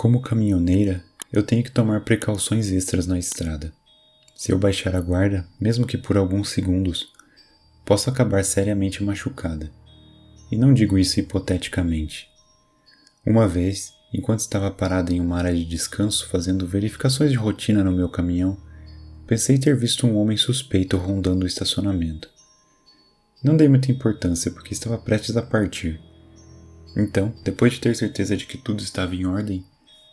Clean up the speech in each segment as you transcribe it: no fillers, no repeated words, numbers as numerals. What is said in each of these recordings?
Como caminhoneira, eu tenho que tomar precauções extras na estrada. Se eu baixar a guarda, mesmo que por alguns segundos, posso acabar seriamente machucada. E não digo isso hipoteticamente. Uma vez, enquanto estava parada em uma área de descanso fazendo verificações de rotina no meu caminhão, pensei ter visto um homem suspeito rondando o estacionamento. Não dei muita importância porque estava prestes a partir. Então, depois de ter certeza de que tudo estava em ordem,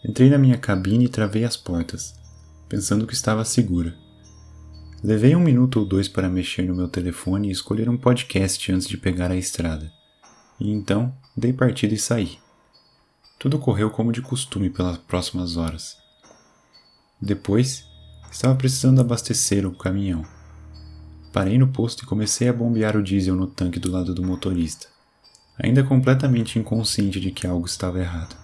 entrei na minha cabine e travei as portas, pensando que estava segura. Levei 1 minuto ou 2 para mexer no meu telefone e escolher um podcast antes de pegar a estrada. E então, dei partida e saí. Tudo correu como de costume pelas próximas horas. Depois, estava precisando abastecer o caminhão. Parei no posto e comecei a bombear o diesel no tanque do lado do motorista, ainda completamente inconsciente de que algo estava errado.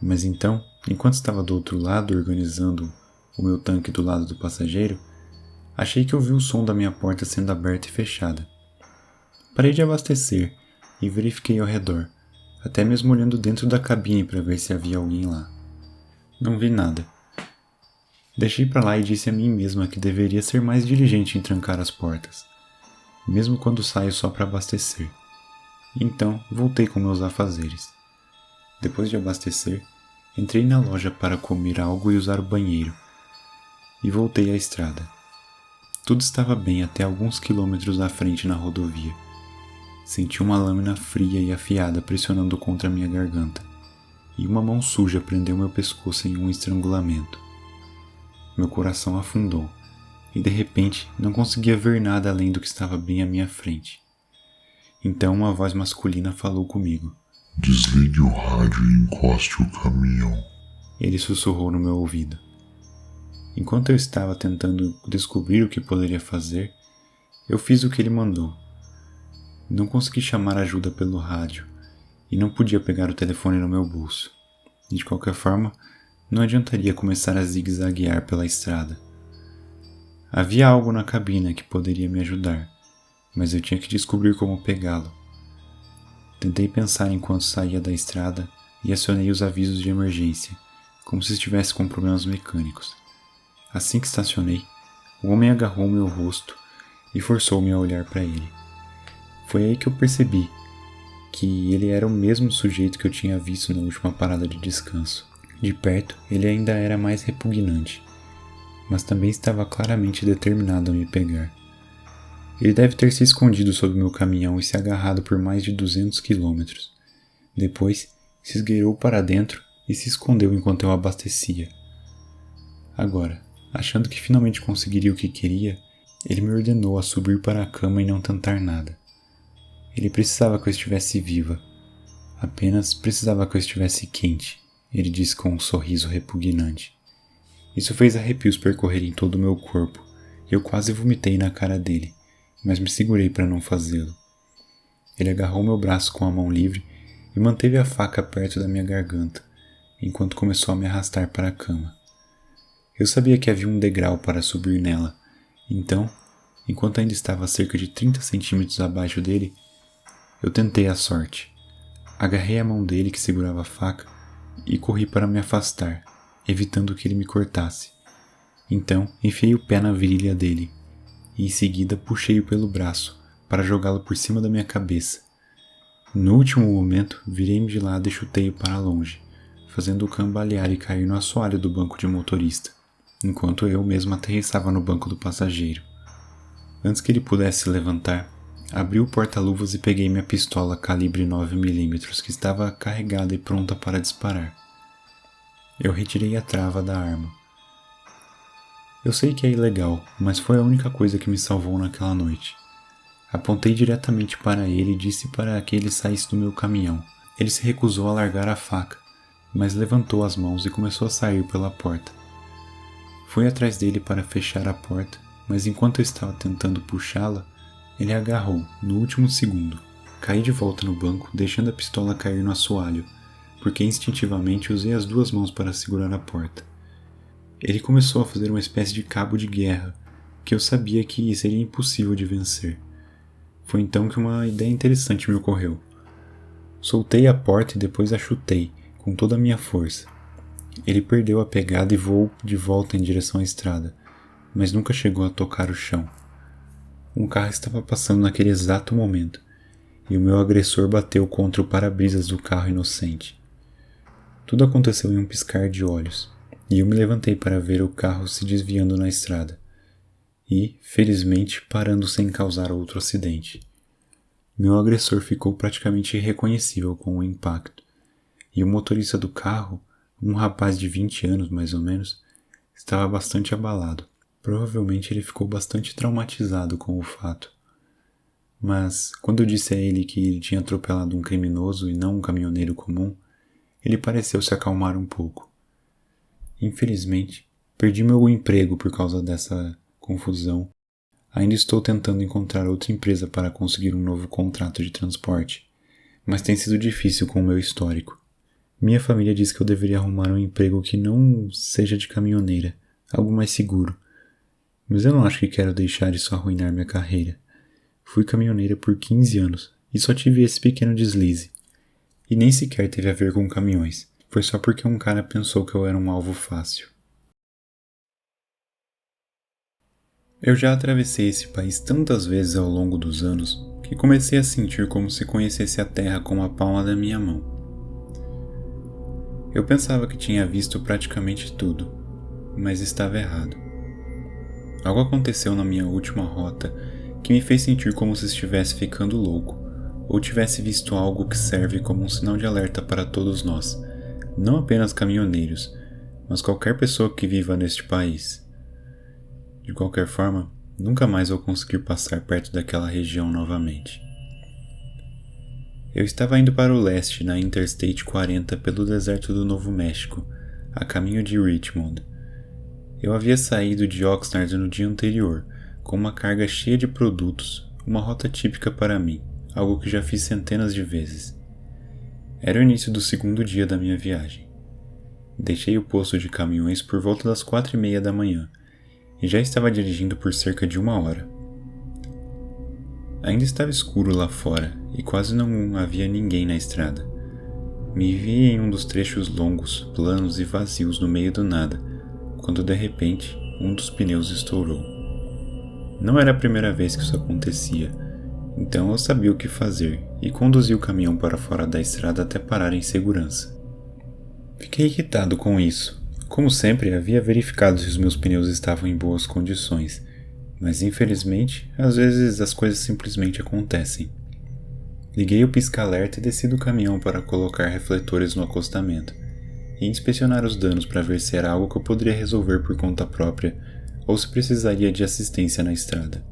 Mas então, enquanto estava do outro lado organizando o meu tanque do lado do passageiro, achei que ouvi o som da minha porta sendo aberta e fechada. Parei de abastecer e verifiquei ao redor, até mesmo olhando dentro da cabine para ver se havia alguém lá. Não vi nada. Deixei para lá e disse a mim mesma que deveria ser mais diligente em trancar as portas, mesmo quando saio só para abastecer. Então, voltei com meus afazeres. Depois de abastecer, entrei na loja para comer algo e usar o banheiro, e voltei à estrada. Tudo estava bem até alguns quilômetros à frente na rodovia. Senti uma lâmina fria e afiada pressionando contra minha garganta, e uma mão suja prendeu meu pescoço em um estrangulamento. Meu coração afundou, e de repente não conseguia ver nada além do que estava bem à minha frente. Então uma voz masculina falou comigo. Desligue o rádio e encoste o caminhão. Ele sussurrou no meu ouvido. Enquanto eu estava tentando descobrir o que poderia fazer, eu fiz o que ele mandou. Não consegui chamar ajuda pelo rádio e não podia pegar o telefone no meu bolso. De qualquer forma, não adiantaria começar a zigue-zaguear pela estrada. Havia algo na cabina que poderia me ajudar, mas eu tinha que descobrir como pegá-lo. Tentei pensar enquanto saía da estrada e acionei os avisos de emergência, como se estivesse com problemas mecânicos. Assim que estacionei, o homem agarrou meu rosto e forçou-me a olhar para ele. Foi aí que eu percebi que ele era o mesmo sujeito que eu tinha visto na última parada de descanso. De perto, ele ainda era mais repugnante, mas também estava claramente determinado a me pegar. Ele deve ter se escondido sob meu caminhão e se agarrado por mais de 200 quilômetros. Depois, se esgueirou para dentro e se escondeu enquanto eu abastecia. Agora, achando que finalmente conseguiria o que queria, ele me ordenou a subir para a cama e não tentar nada. Ele precisava que eu estivesse viva. Apenas precisava que eu estivesse quente, ele disse com um sorriso repugnante. Isso fez arrepios percorrerem todo o meu corpo, e eu quase vomitei na cara dele, mas me segurei para não fazê-lo. Ele agarrou meu braço com a mão livre e manteve a faca perto da minha garganta, enquanto começou a me arrastar para a cama. Eu sabia que havia um degrau para subir nela, então, enquanto ainda estava a cerca de 30 centímetros abaixo dele, eu tentei a sorte. Agarrei a mão dele que segurava a faca e corri para me afastar, evitando que ele me cortasse. Então, enfiei o pé na virilha dele e em seguida puxei-o pelo braço para jogá-lo por cima da minha cabeça. No último momento, virei-me de lado e chutei-o para longe, fazendo-o cambalear e cair no assoalho do banco de motorista, enquanto eu mesmo aterrissava no banco do passageiro. Antes que ele pudesse se levantar, abri o porta-luvas e peguei minha pistola calibre 9mm que estava carregada e pronta para disparar. Eu retirei a trava da arma. Eu sei que é ilegal, mas foi a única coisa que me salvou naquela noite. Apontei diretamente para ele e disse para que ele saísse do meu caminhão. Ele se recusou a largar a faca, mas levantou as mãos e começou a sair pela porta. Fui atrás dele para fechar a porta, mas enquanto eu estava tentando puxá-la, ele a agarrou, no último segundo. Caí de volta no banco, deixando a pistola cair no assoalho, porque instintivamente usei as 2 mãos para segurar a porta. Ele começou a fazer uma espécie de cabo de guerra, que eu sabia que seria impossível de vencer. Foi então que uma ideia interessante me ocorreu. Soltei a porta e depois a chutei, com toda a minha força. Ele perdeu a pegada e voou de volta em direção à estrada, mas nunca chegou a tocar o chão. Um carro estava passando naquele exato momento, e o meu agressor bateu contra o para-brisas do carro inocente. Tudo aconteceu em um piscar de olhos, e eu me levantei para ver o carro se desviando na estrada, e, felizmente, parando sem causar outro acidente. Meu agressor ficou praticamente irreconhecível com o impacto, e o motorista do carro, um rapaz de 20 anos mais ou menos, estava bastante abalado. Provavelmente ele ficou bastante traumatizado com o fato. Mas, quando eu disse a ele que ele tinha atropelado um criminoso e não um caminhoneiro comum, ele pareceu se acalmar um pouco. Infelizmente, perdi meu emprego por causa dessa confusão. Ainda estou tentando encontrar outra empresa para conseguir um novo contrato de transporte, mas tem sido difícil com o meu histórico. Minha família diz que eu deveria arrumar um emprego que não seja de caminhoneira, algo mais seguro. Mas eu não acho que quero deixar isso arruinar minha carreira. Fui caminhoneira por 15 anos e só tive esse pequeno deslize. E nem sequer teve a ver com caminhões. Foi só porque um cara pensou que eu era um alvo fácil. Eu já atravessei esse país tantas vezes ao longo dos anos que comecei a sentir como se conhecesse a terra com a palma da minha mão. Eu pensava que tinha visto praticamente tudo, mas estava errado. Algo aconteceu na minha última rota que me fez sentir como se estivesse ficando louco, ou tivesse visto algo que serve como um sinal de alerta para todos nós, não apenas caminhoneiros, mas qualquer pessoa que viva neste país. De qualquer forma, nunca mais vou conseguir passar perto daquela região novamente. Eu estava indo para o leste na Interstate 40 pelo deserto do Novo México, a caminho de Richmond. Eu havia saído de Oxnard no dia anterior, com uma carga cheia de produtos, uma rota típica para mim, algo que já fiz centenas de vezes. Era o início do segundo dia da minha viagem. Deixei o posto de caminhões por volta das 4:30 da manhã, e já estava dirigindo por cerca de 1 hora. Ainda estava escuro lá fora e quase não havia ninguém na estrada. Me vi em um dos trechos longos, planos e vazios no meio do nada, quando de repente um dos pneus estourou. Não era a primeira vez que isso acontecia, então eu sabia o que fazer e conduzi o caminhão para fora da estrada até parar em segurança. Fiquei irritado com isso. Como sempre, havia verificado se os meus pneus estavam em boas condições, mas infelizmente, às vezes as coisas simplesmente acontecem. Liguei o pisca-alerta e desci do caminhão para colocar refletores no acostamento e inspecionar os danos para ver se era algo que eu poderia resolver por conta própria ou se precisaria de assistência na estrada.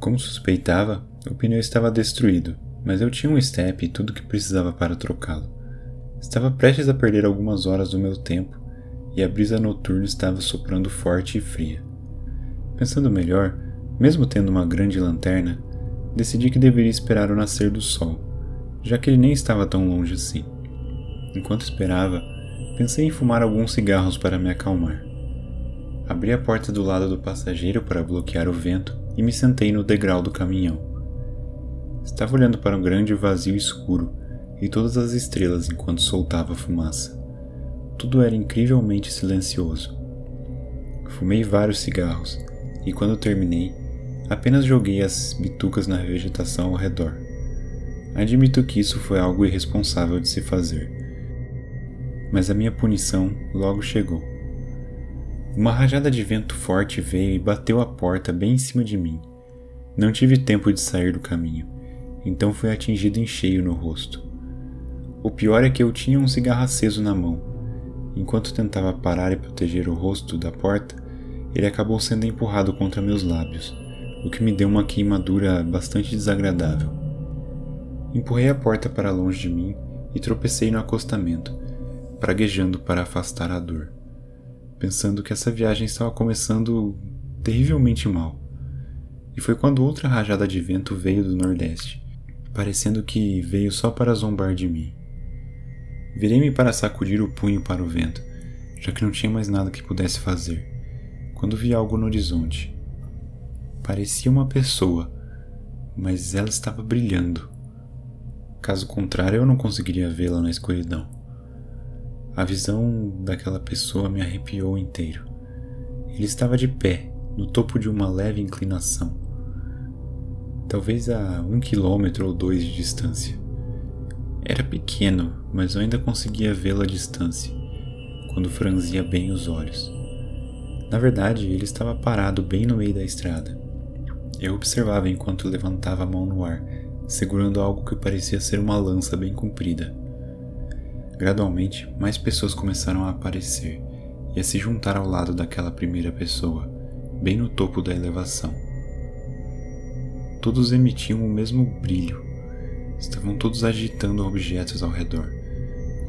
Como suspeitava, o pneu estava destruído, mas eu tinha um step e tudo o que precisava para trocá-lo. Estava prestes a perder algumas horas do meu tempo e a brisa noturna estava soprando forte e fria. Pensando melhor, mesmo tendo uma grande lanterna, decidi que deveria esperar o nascer do sol, já que ele nem estava tão longe assim. Enquanto esperava, pensei em fumar alguns cigarros para me acalmar. Abri a porta do lado do passageiro para bloquear o vento e me sentei no degrau do caminhão. Estava olhando para um grande vazio escuro e todas as estrelas enquanto soltava fumaça. Tudo era incrivelmente silencioso. Fumei vários cigarros e quando terminei, apenas joguei as bitucas na vegetação ao redor. Admito que isso foi algo irresponsável de se fazer. Mas a minha punição logo chegou. Uma rajada de vento forte veio e bateu a porta bem em cima de mim. Não tive tempo de sair do caminho, então fui atingido em cheio no rosto. O pior é que eu tinha um cigarro aceso na mão. Enquanto tentava parar e proteger o rosto da porta, ele acabou sendo empurrado contra meus lábios, o que me deu uma queimadura bastante desagradável. Empurrei a porta para longe de mim e tropecei no acostamento, praguejando para afastar a dor, pensando que essa viagem estava começando terrivelmente mal. E foi quando outra rajada de vento veio do nordeste, parecendo que veio só para zombar de mim. Virei-me para sacudir o punho para o vento, já que não tinha mais nada que pudesse fazer, quando vi algo no horizonte. Parecia uma pessoa, mas ela estava brilhando. Caso contrário, eu não conseguiria vê-la na escuridão. A visão daquela pessoa me arrepiou inteiro. Ele estava de pé, no topo de uma leve inclinação, talvez a 1 quilômetro ou 2 de distância. Era pequeno, mas eu ainda conseguia vê-lo à distância, quando franzia bem os olhos. Na verdade, ele estava parado bem no meio da estrada. Eu observava enquanto levantava a mão no ar, segurando algo que parecia ser uma lança bem comprida. Gradualmente, mais pessoas começaram a aparecer e a se juntar ao lado daquela primeira pessoa, bem no topo da elevação. Todos emitiam o mesmo brilho. Estavam todos agitando objetos ao redor.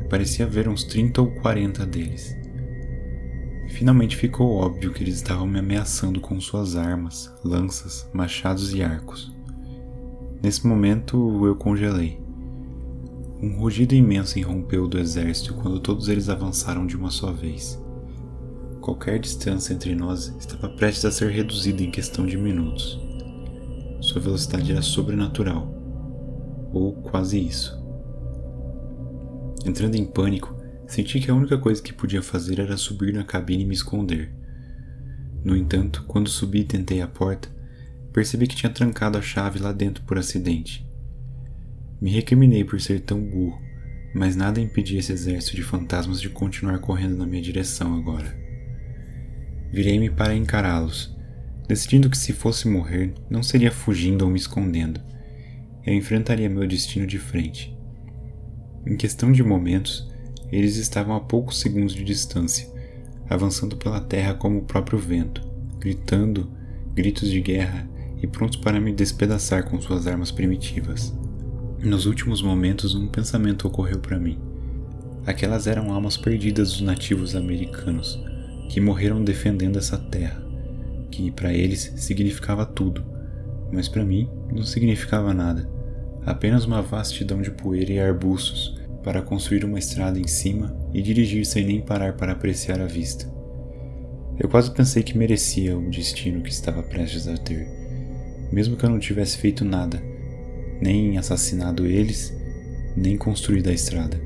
E parecia haver uns 30 ou 40 deles. Finalmente ficou óbvio que eles estavam me ameaçando com suas armas, lanças, machados e arcos. Nesse momento eu congelei. Um rugido imenso irrompeu do exército quando todos eles avançaram de uma só vez. Qualquer distância entre nós estava prestes a ser reduzida em questão de minutos. Sua velocidade era sobrenatural, ou quase isso. Entrando em pânico, senti que a única coisa que podia fazer era subir na cabine e me esconder. No entanto, quando subi e tentei a porta, percebi que tinha trancado a chave lá dentro por acidente. Me recriminei por ser tão burro, mas nada impedia esse exército de fantasmas de continuar correndo na minha direção agora. Virei-me para encará-los, decidindo que se fosse morrer, não seria fugindo ou me escondendo. Eu enfrentaria meu destino de frente. Em questão de momentos, eles estavam a poucos segundos de distância, avançando pela terra como o próprio vento, gritando gritos de guerra e prontos para me despedaçar com suas armas primitivas. Nos últimos momentos, um pensamento ocorreu para mim. Aquelas eram almas perdidas dos nativos americanos, que morreram defendendo essa terra, que para eles significava tudo, mas para mim não significava nada, apenas uma vastidão de poeira e arbustos para construir uma estrada em cima e dirigir sem nem parar para apreciar a vista. Eu quase pensei que merecia o destino que estava prestes a ter, mesmo que eu não tivesse feito nada, nem assassinado eles, nem construído a estrada.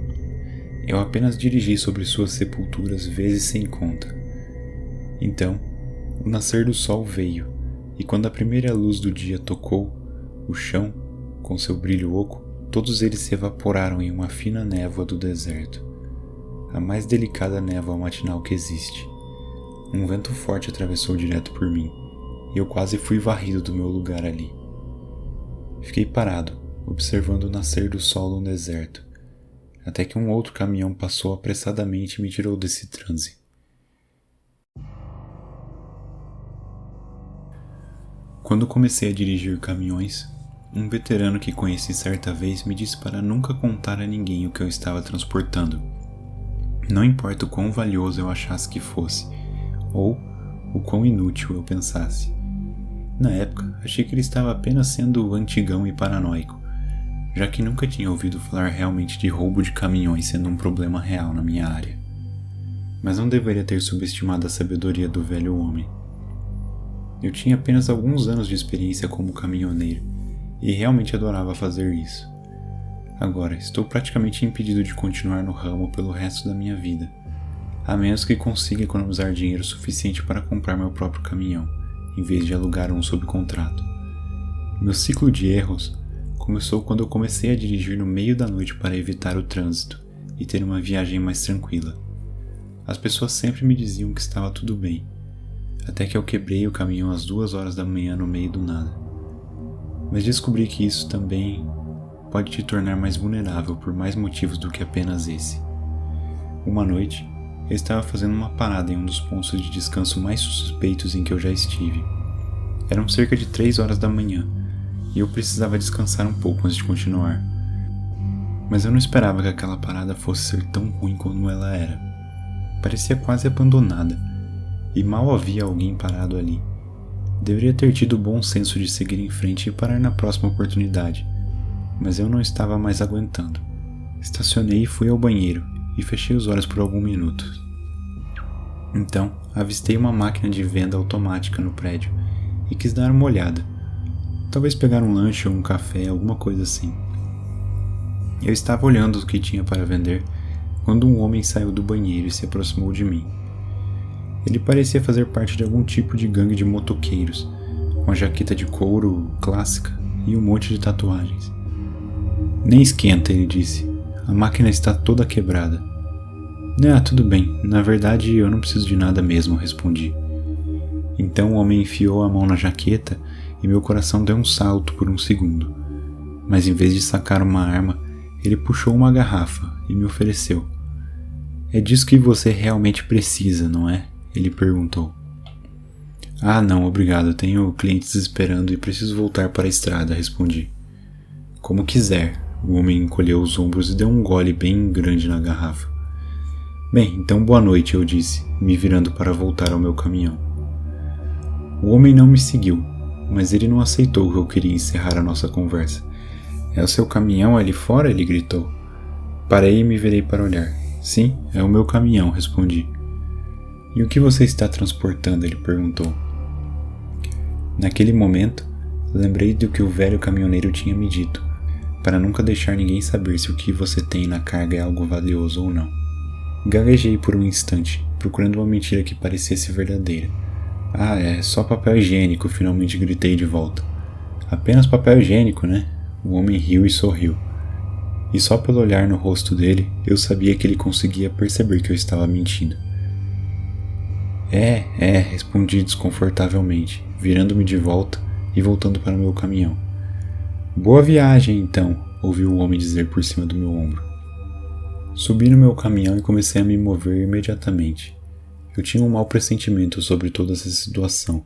Eu apenas dirigi sobre suas sepulturas vezes sem conta. Então, o nascer do sol veio, e quando a primeira luz do dia tocou o chão, com seu brilho oco, todos eles se evaporaram em uma fina névoa do deserto, a mais delicada névoa matinal que existe. Um vento forte atravessou direto por mim, e eu quase fui varrido do meu lugar ali. Fiquei parado, observando o nascer do sol no deserto, até que um outro caminhão passou apressadamente e me tirou desse transe. Quando comecei a dirigir caminhões, um veterano que conheci certa vez me disse para nunca contar a ninguém o que eu estava transportando. Não importa o quão valioso eu achasse que fosse, ou o quão inútil eu pensasse. Na época, achei que ele estava apenas sendo antigão e paranoico, já que nunca tinha ouvido falar realmente de roubo de caminhões sendo um problema real na minha área. Mas não deveria ter subestimado a sabedoria do velho homem. Eu tinha apenas alguns anos de experiência como caminhoneiro, e realmente adorava fazer isso. Agora, estou praticamente impedido de continuar no ramo pelo resto da minha vida, a menos que consiga economizar dinheiro suficiente para comprar meu próprio caminhão, em vez de alugar um sob contrato. Meu ciclo de erros começou quando eu comecei a dirigir no meio da noite para evitar o trânsito e ter uma viagem mais tranquila. As pessoas sempre me diziam que estava tudo bem, até que eu quebrei o caminhão às 2 horas da manhã no meio do nada. Mas descobri que isso também pode te tornar mais vulnerável por mais motivos do que apenas esse. Uma noite, eu estava fazendo uma parada em um dos pontos de descanso mais suspeitos em que eu já estive. Eram cerca de 3 horas da manhã, e eu precisava descansar um pouco antes de continuar. Mas eu não esperava que aquela parada fosse ser tão ruim como ela era. Parecia quase abandonada, e mal havia alguém parado ali. Deveria ter tido o bom senso de seguir em frente e parar na próxima oportunidade, mas eu não estava mais aguentando. Estacionei e fui ao banheiro, e fechei os olhos por alguns minutos. Então, avistei uma máquina de venda automática no prédio, e quis dar uma olhada. Talvez pegar um lanche ou um café, alguma coisa assim. Eu estava olhando o que tinha para vender, quando um homem saiu do banheiro e se aproximou de mim. Ele parecia fazer parte de algum tipo de gangue de motoqueiros, com a jaqueta de couro clássica e um monte de tatuagens. Nem esquenta, ele disse. A máquina está toda quebrada. Tudo bem. Na verdade, eu não preciso de nada mesmo, respondi. Então o homem enfiou a mão na jaqueta e meu coração deu um salto por um segundo. Mas em vez de sacar uma arma, ele puxou uma garrafa e me ofereceu. É disso que você realmente precisa, não é? Ele perguntou. Não, obrigado. Tenho clientes esperando e preciso voltar para a estrada, respondi. Como quiser. O homem encolheu os ombros e deu um gole bem grande na garrafa. Bem, então boa noite, eu disse, me virando para voltar ao meu caminhão. O homem não me seguiu, mas ele não aceitou que eu queria encerrar a nossa conversa. É o seu caminhão ali fora? Ele gritou. Parei e me virei para olhar. Sim, é o meu caminhão, respondi. E o que você está transportando? Ele perguntou. Naquele momento, lembrei do que o velho caminhoneiro tinha me dito, para nunca deixar ninguém saber se o que você tem na carga é algo valioso ou não. Gaguejei por um instante, procurando uma mentira que parecesse verdadeira. É só papel higiênico, finalmente gritei de volta. Apenas papel higiênico, né? O homem riu e sorriu. E só pelo olhar no rosto dele, eu sabia que ele conseguia perceber que eu estava mentindo. Respondi desconfortavelmente, virando-me de volta e voltando para o meu caminhão. Boa viagem, então, ouvi o homem dizer por cima do meu ombro. Subi no meu caminhão e comecei a me mover imediatamente. Eu tinha um mau pressentimento sobre toda essa situação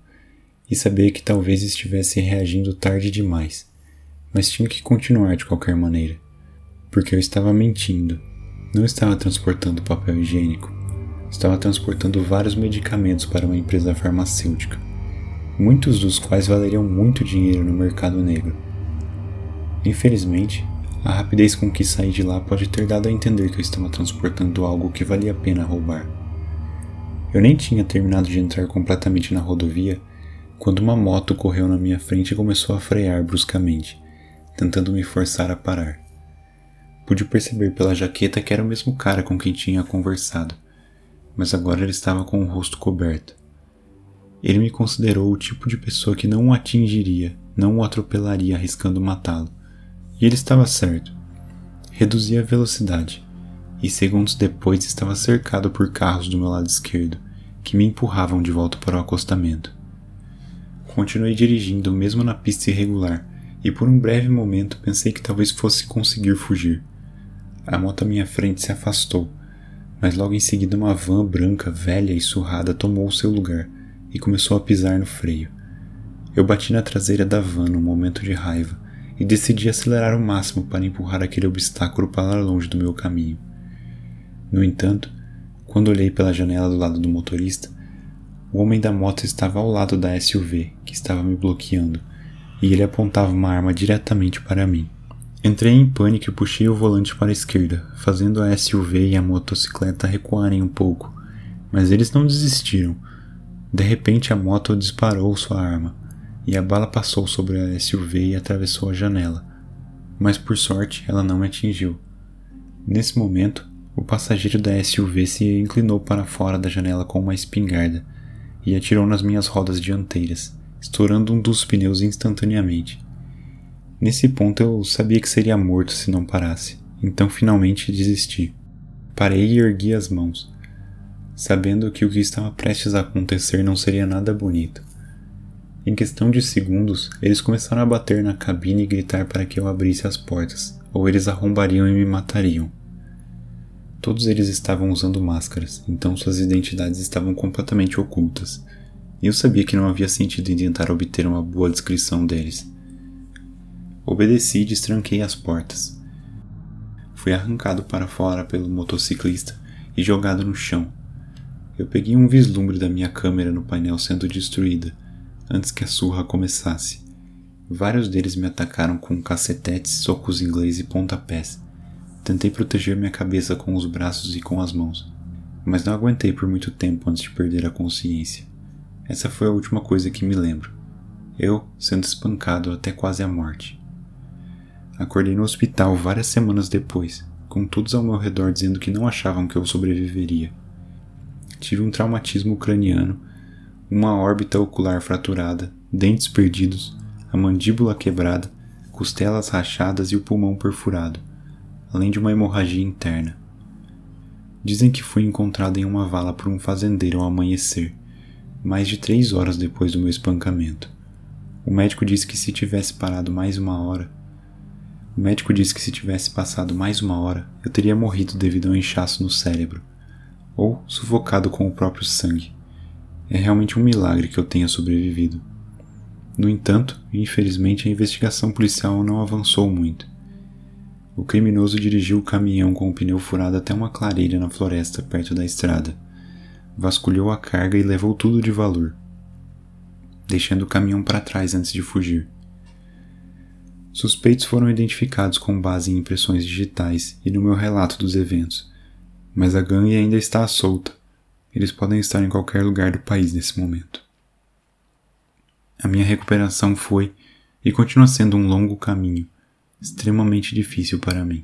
e sabia que talvez estivesse reagindo tarde demais, mas tinha que continuar de qualquer maneira, porque eu estava mentindo. Não estava transportando papel higiênico, estava transportando vários medicamentos para uma empresa farmacêutica, muitos dos quais valeriam muito dinheiro no mercado negro. Infelizmente, a rapidez com que saí de lá pode ter dado a entender que eu estava transportando algo que valia a pena roubar. Eu nem tinha terminado de entrar completamente na rodovia quando uma moto correu na minha frente e começou a frear bruscamente, tentando me forçar a parar. Pude perceber pela jaqueta que era o mesmo cara com quem tinha conversado, mas agora ele estava com o rosto coberto. Ele me considerou o tipo de pessoa que não o atingiria, não o atropelaria arriscando matá-lo. E ele estava certo. Reduzi a velocidade, e segundos depois estava cercado por carros do meu lado esquerdo, que me empurravam de volta para o acostamento. Continuei dirigindo mesmo na pista irregular, e por um breve momento pensei que talvez fosse conseguir fugir. A moto à minha frente se afastou, mas logo em seguida uma van branca, velha e surrada tomou o seu lugar e começou a pisar no freio. Eu bati na traseira da van num momento de raiva, e decidi acelerar ao máximo para empurrar aquele obstáculo para longe do meu caminho. No entanto, quando olhei pela janela do lado do motorista, o homem da moto estava ao lado da SUV, que estava me bloqueando, e ele apontava uma arma diretamente para mim. Entrei em pânico e puxei o volante para a esquerda, fazendo a SUV e a motocicleta recuarem um pouco, mas eles não desistiram. De repente a moto disparou sua arma, e a bala passou sobre a SUV e atravessou a janela, mas por sorte ela não me atingiu. Nesse momento, o passageiro da SUV se inclinou para fora da janela com uma espingarda e atirou nas minhas rodas dianteiras, estourando um dos pneus instantaneamente. Nesse ponto eu sabia que seria morto se não parasse, então finalmente desisti. Parei e ergui as mãos, sabendo que o que estava prestes a acontecer não seria nada bonito. Em questão de segundos, eles começaram a bater na cabine e gritar para que eu abrisse as portas, ou eles arrombariam e me matariam. Todos eles estavam usando máscaras, então suas identidades estavam completamente ocultas, e eu sabia que não havia sentido em tentar obter uma boa descrição deles. Obedeci e destranquei as portas. Fui arrancado para fora pelo motociclista e jogado no chão. Eu peguei um vislumbre da minha câmera no painel sendo destruída, antes que a surra começasse. Vários deles me atacaram com cacetetes, socos inglês e pontapés. Tentei proteger minha cabeça com os braços e com as mãos, mas não aguentei por muito tempo antes de perder a consciência. Essa foi a última coisa que me lembro. Eu sendo espancado até quase a morte. Acordei no hospital várias semanas depois, com todos ao meu redor dizendo que não achavam que eu sobreviveria. Tive um traumatismo craniano, uma órbita ocular fraturada, dentes perdidos, a mandíbula quebrada, costelas rachadas e o pulmão perfurado, além de uma hemorragia interna. Dizem que fui encontrado em uma vala por um fazendeiro ao amanhecer, mais de 3 horas depois do meu espancamento. O médico disse que se tivesse passado mais uma hora, eu teria morrido devido a um inchaço no cérebro, ou sufocado com o próprio sangue. É realmente um milagre que eu tenha sobrevivido. No entanto, infelizmente a investigação policial não avançou muito. O criminoso dirigiu o caminhão com o pneu furado até uma clareira na floresta perto da estrada, vasculhou a carga e levou tudo de valor, deixando o caminhão para trás antes de fugir. Suspeitos foram identificados com base em impressões digitais e no meu relato dos eventos, mas a gangue ainda está solta. Eles podem estar em qualquer lugar do país nesse momento. A minha recuperação foi e continua sendo um longo caminho, extremamente difícil para mim.